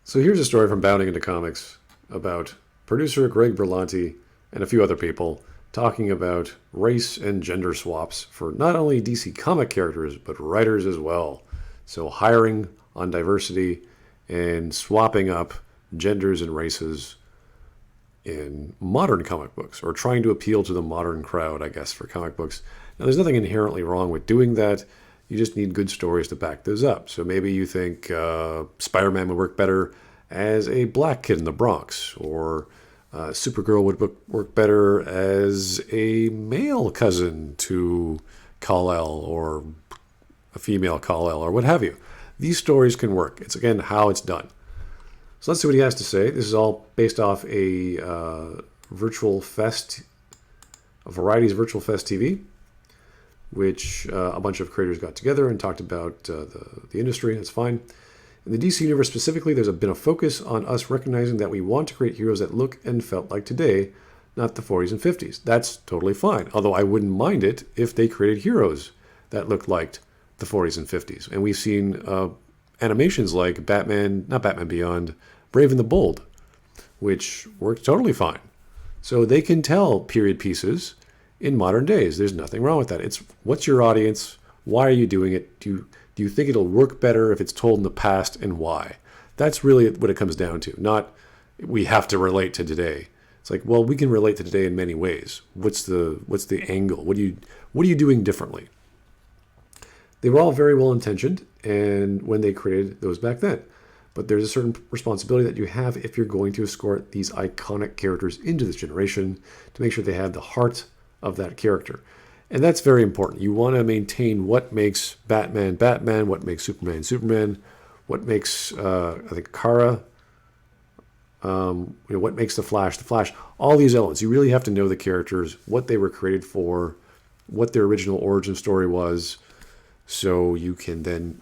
So here's a story from Bounding into Comics about producer Greg Berlanti and a few other people talking about race and gender swaps for not only DC comic characters, but writers as well. So hiring on diversity and swapping up genders and races in modern comic books, or trying to appeal to the modern crowd, I guess, for comic books. Now, there's nothing inherently wrong with doing that. You just need good stories to back those up. So maybe you think Spider-Man would work better as a black kid in the Bronx, or Supergirl would work better as a male cousin to Kal-El, or a female Kal-El, or what have you. These stories can work. It's, again, how it's done. So let's see what he has to say. This is all based off a virtual fest, a Variety's Virtual Fest TV, which a bunch of creators got together and talked about the industry. That's fine. In the DC universe specifically, there's been a focus on us recognizing that we want to create heroes that look and felt like today, not the 40s and 50s. That's totally fine. Although I wouldn't mind it if they created heroes that looked like the 40s and 50s. And we've seen animations like not Batman Beyond, Brave and the Bold, which worked totally fine. So they can tell period pieces in modern days. There's nothing wrong with that. It's what's your audience? Why are you doing it? Do you think it'll work better if it's told in the past, and why? That's really what it comes down to. Not we have to relate to today. It's like, well, we can relate to today in many ways. What's the angle? What are you doing differently? They were all very well intentioned, and when they created those back then. But there's a certain responsibility that you have if you're going to escort these iconic characters into this generation to make sure they have the heart of that character. And that's very important. You want to maintain what makes Batman Batman, what makes Superman Superman, what makes I think Kara, what makes the Flash the Flash. All these elements. You really have to know the characters, what they were created for, what their original origin story was, so you can then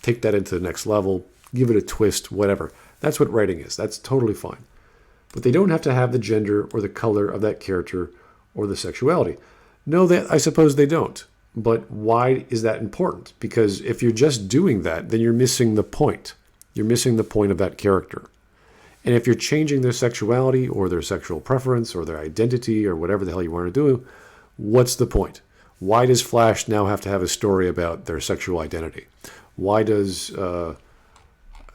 take that into the next level, give it a twist, whatever. That's what writing is. That's totally fine. But they don't have to have the gender or the color of that character or the sexuality. No, I suppose they don't. But why is that important? Because if you're just doing that, then you're missing the point. You're missing the point of that character. And if you're changing their sexuality or their sexual preference or their identity or whatever the hell you want to do, what's the point? Why does Flash now have to have a story about their sexual identity? Why does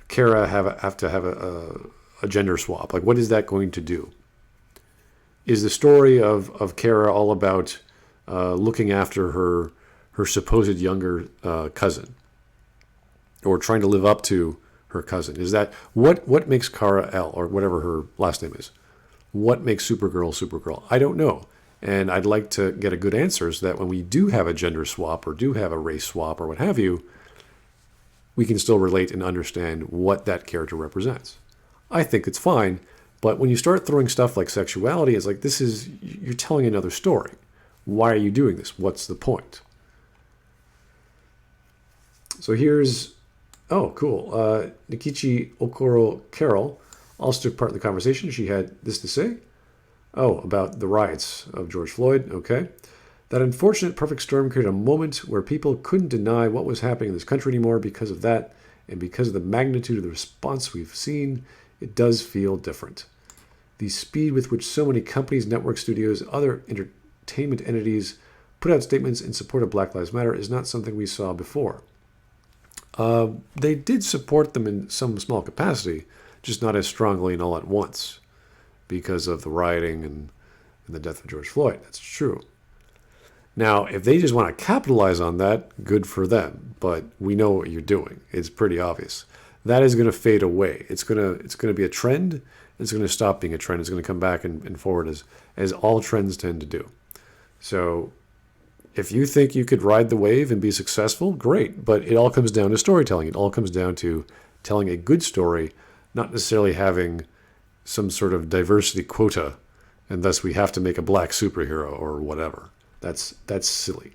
Kara have to have a gender swap? Like, what is that going to do? Is the story of Kara all about looking after her supposed younger cousin, or trying to live up to her cousin? Is that what makes Kara L, or whatever her last name is? What makes Supergirl Supergirl? I don't know. And I'd like to get a good answer so that when we do have a gender swap or do have a race swap or what have you, we can still relate and understand what that character represents. I think it's fine, but when you start throwing stuff like sexuality, it's like, you're telling another story. Why are you doing this? What's the point? So here's, cool. Nikichi Okoro Carol also took part in the conversation. She had this to say. About the riots of George Floyd. Okay. That unfortunate perfect storm created a moment where people couldn't deny what was happening in this country anymore because of that, and because of the magnitude of the response we've seen, it does feel different. The speed with which so many companies, network studios, other entertainment entities put out statements in support of Black Lives Matter is not something we saw before. They did support them in some small capacity, just not as strongly and all at once, because of the rioting and the death of George Floyd. That's true. Now, if they just want to capitalize on that, good for them. But we know what you're doing. It's pretty obvious. That is going to fade away. It's going to be a trend. It's going to stop being a trend. It's going to come back and forward as all trends tend to do. So if you think you could ride the wave and be successful, great. But it all comes down to storytelling. It all comes down to telling a good story, not necessarily having some sort of diversity quota, and thus we have to make a black superhero or whatever. That's silly.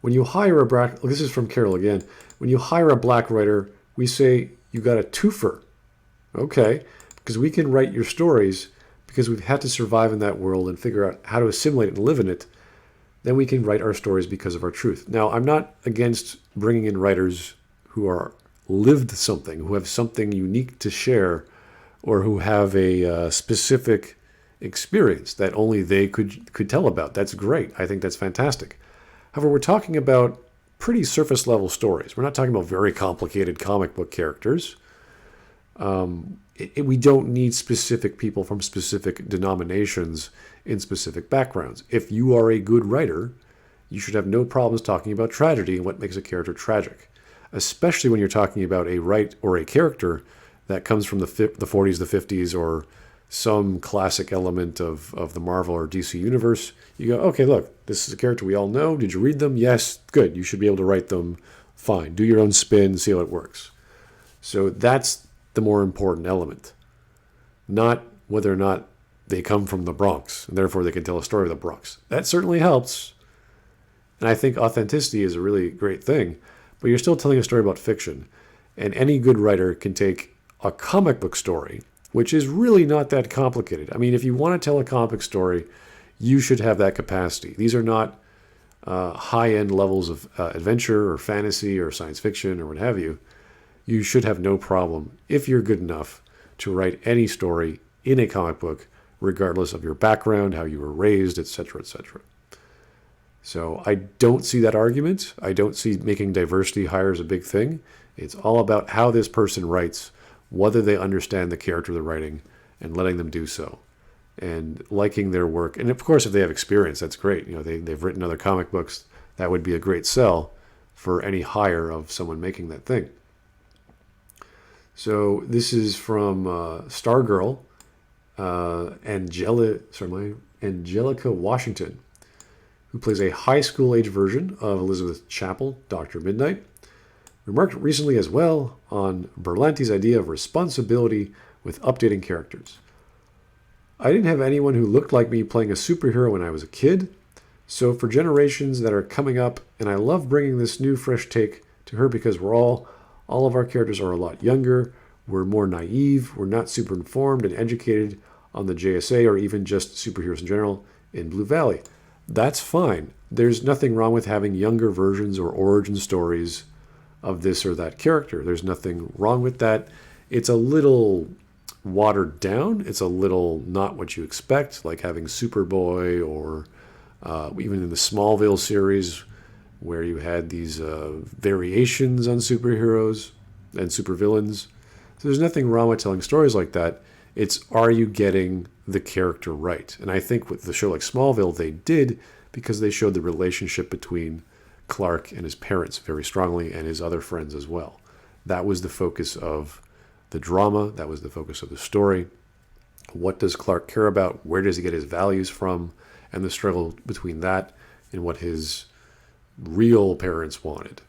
When you hire this is from Carol again. When you hire a black writer, we say you got a twofer. Okay, because we can write your stories because we've had to survive in that world and figure out how to assimilate and live in it. Then we can write our stories because of our truth. Now, I'm not against bringing in writers who are lived something, who have something unique to share, or who have a specific experience that only they could tell about. That's great. I think that's fantastic. However, we're talking about pretty surface level stories. We're not talking about very complicated comic book characters. We don't need specific people from specific denominations in specific backgrounds. If you are a good writer, you should have no problems talking about tragedy and what makes a character tragic, especially when you're talking about a character that comes from the 40s, the 50s, or some classic element of the Marvel or DC universe. You go, okay, look, this is a character we all know. Did you read them? Yes, good. You should be able to write them fine. Do your own spin, see how it works. So that's the more important element, not whether or not they come from the Bronx, and therefore they can tell a story of the Bronx. That certainly helps, and I think authenticity is a really great thing, but you're still telling a story about fiction, and any good writer can take a comic book story, which is really not that complicated. I mean, if you want to tell a comic book story, you should have that capacity. These are not high-end levels of adventure or fantasy or science fiction or what have you. You should have no problem, if you're good enough, to write any story in a comic book, regardless of your background, how you were raised, etc., etc. So I don't see that argument. I don't see making diversity hires a big thing. It's all about how this person writes, whether they understand the character they're writing, and letting them do so, and liking their work. And of course, if they have experience, that's great. You know, they've written other comic books. That would be a great sell for any hire of someone making that thing. So this is from Stargirl, Angelica Washington, who plays a high school age version of Elizabeth Chapel, Dr. Midnight. Remarked recently as well on Berlanti's idea of responsibility with updating characters. I didn't have anyone who looked like me playing a superhero when I was a kid, so for generations that are coming up, and I love bringing this new fresh take to her because all of our characters are a lot younger, we're more naive, we're not super informed and educated on the JSA or even just superheroes in general in Blue Valley. That's fine. There's nothing wrong with having younger versions or origin stories of this or that character. There's nothing wrong with that. It's a little watered down. It's a little not what you expect, like having Superboy or even in the Smallville series where you had these variations on superheroes and supervillains. So there's nothing wrong with telling stories like that. It's, are you getting the character right? And I think with the show like Smallville, they did, because they showed the relationship between Clark and his parents very strongly, and his other friends as well. That was the focus of the drama. That was the focus of the story. What does Clark care about? Where does he get his values from? And the struggle between that and what his real parents wanted.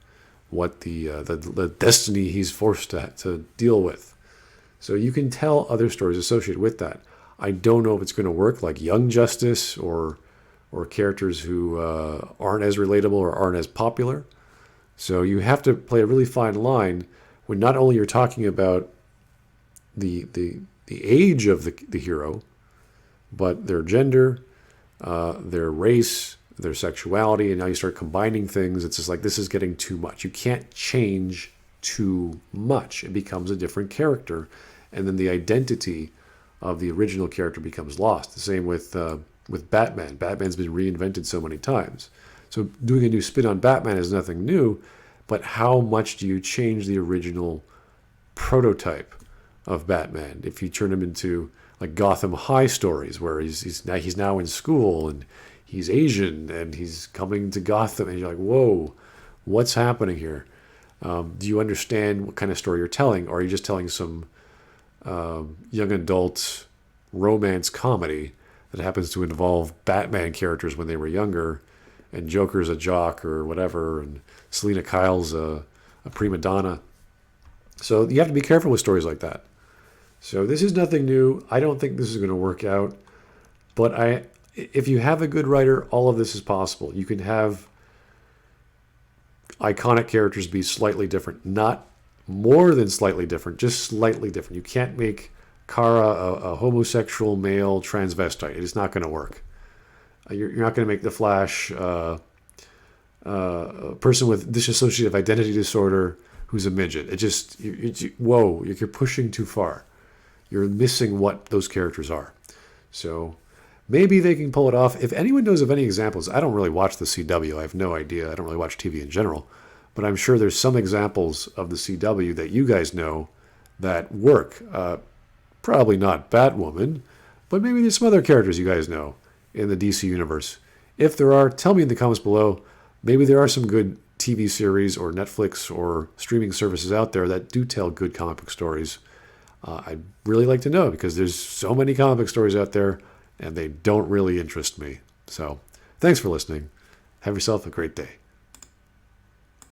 What the destiny he's forced to deal with. So you can tell other stories associated with that. I don't know if it's going to work like Young Justice or characters who aren't as relatable or aren't as popular. So you have to play a really fine line when not only you're talking about the age of the hero, but their gender, their race, their sexuality, and now you start combining things. It's just like, this is getting too much. You can't change too much. It becomes a different character, and then the identity of the original character becomes lost. The same with Batman. Batman's been reinvented so many times. So doing a new spin on Batman is nothing new, but how much do you change the original prototype of Batman? If you turn him into like Gotham High stories, where he's now in school and he's Asian and he's coming to Gotham, and you're like, whoa, what's happening here? Do you understand what kind of story you're telling? Or are you just telling some young adult romance comedy that happens to involve Batman characters when they were younger, and Joker's a jock or whatever, and Selena Kyle's a prima donna? So you have to be careful with stories like that. So this is nothing new. I don't think this is going to work out. But if you have a good writer, all of this is possible. You can have iconic characters be slightly different. Not more than slightly different, just slightly different. You can't make Kara a homosexual male transvestite. It's not going to work. You're not going to make the Flash a person with dissociative identity disorder who's a midget. It just, whoa, you're pushing too far. You're missing what those characters are. So maybe they can pull it off. If anyone knows of any examples, I don't really watch the CW. I have no idea. I don't really watch TV in general. But I'm sure there's some examples of the CW that you guys know that work. Probably not Batwoman, but maybe there's some other characters you guys know in the DC universe. If there are, tell me in the comments below. Maybe there are some good TV series or Netflix or streaming services out there that do tell good comic book stories. I'd really like to know, because there's so many comic book stories out there and they don't really interest me. So thanks for listening. Have yourself a great day.